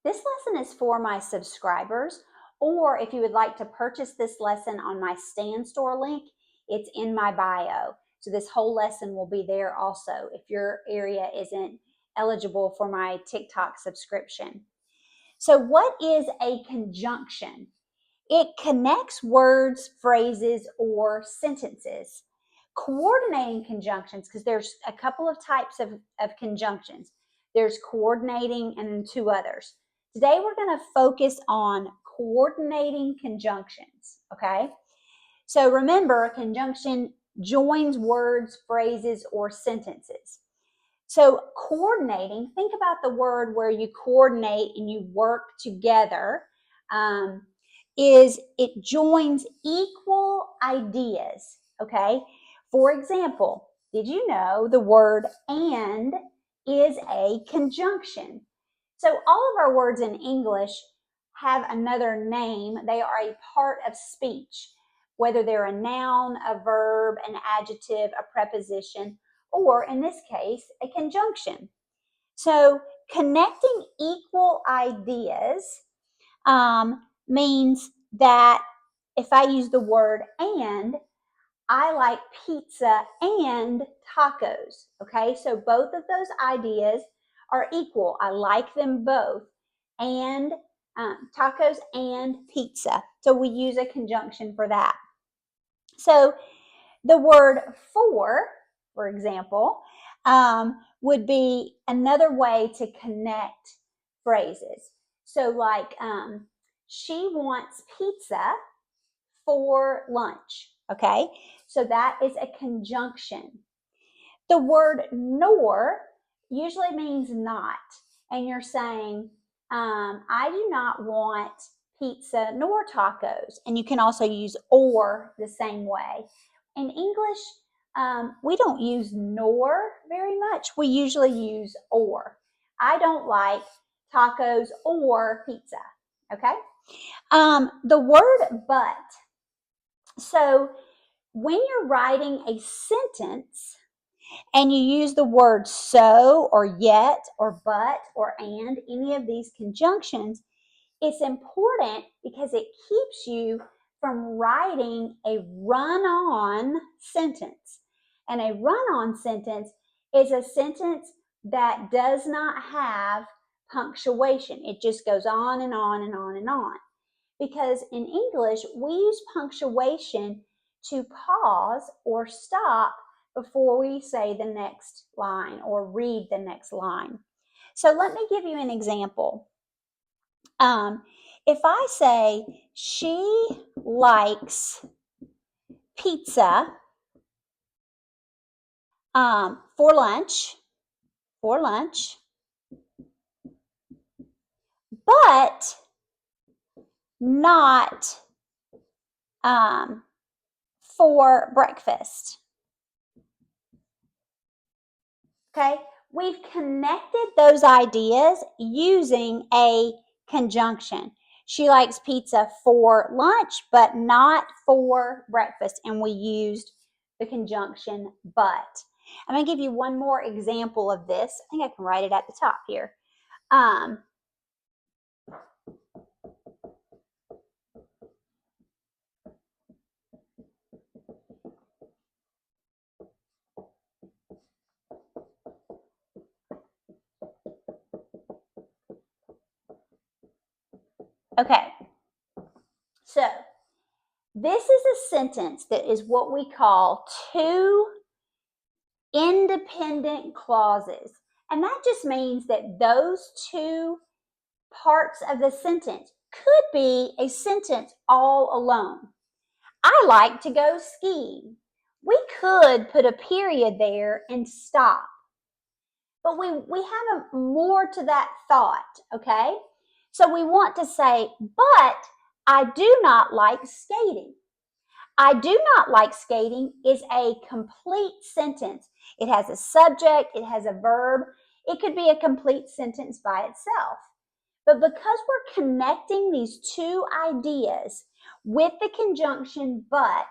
This lesson is for my subscribers, or if you would like to purchase this lesson on my Stan Store link, it's in my bio. So this whole lesson will be there also if your area isn't eligible for my TikTok subscription. So what is a conjunction? It connects words, phrases, or sentences. Coordinating conjunctions, because there's a couple of types of conjunctions. There's coordinating and two others. Today we're going to focus on coordinating conjunctions, okay? So remember, a conjunction joins words, phrases, or sentences. So coordinating, think about the word where you coordinate and you work together. Is it joins equal ideas, okay? For example, did you know the word and is a conjunction? So all of our words in English have another name. They are a part of speech, whether they're a noun, a verb, an adjective, a preposition, or in this case, a conjunction. So connecting equal ideas means that if I use the word and, I like pizza and tacos. Okay, so both of those ideas are equal. I like them both. And tacos and pizza. So we use a conjunction for that. So the word for example, would be another way to connect phrases. So, like, she wants pizza for lunch. Okay, so that is a conjunction. The word nor usually means not, and you're saying, I do not want pizza nor tacos. And you can also use or the same way. In English, we don't use nor very much. We usually use or. I don't like tacos or pizza. Okay. The word but. So when you're writing a sentence and you use the word so or yet or but or and, any of these conjunctions, it's important because it keeps you from writing a run-on sentence. And a run-on sentence is a sentence that does not have punctuation. It just goes on and on and on and on. Because in English, we use punctuation to pause or stop before we say the next line or read the next line. So let me give you an example. If I say she likes pizza for lunch, but not for breakfast. Okay, we've connected those ideas using a conjunction. She likes pizza for lunch, but not for breakfast. And we used the conjunction but. I'm going to give you one more example of this. I think I can write it at the top here. Okay, so this is a sentence that is what we call two independent clauses. And that just means that those two parts of the sentence could be a sentence all alone. I like to go skiing. We could put a period there and stop. But we have more to that thought, okay? So we want to say, but I do not like skating. I do not like skating is a complete sentence. It has a subject, it has a verb. It could be a complete sentence by itself. But because we're connecting these two ideas with the conjunction but,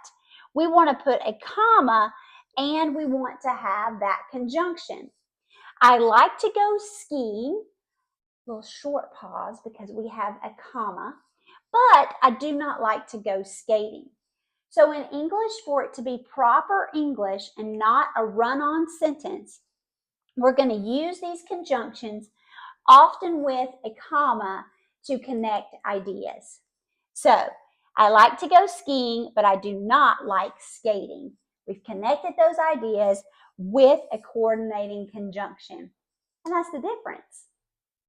we want to put a comma and we want to have that conjunction. I like to go skiing, little short pause because we have a comma. But I do not like to go skating. So in English, for it to be proper English and not a run-on sentence, we're going to use these conjunctions often with a comma to connect ideas. So I like to go skiing, but I do not like skating. We've connected those ideas with a coordinating conjunction. And that's the difference.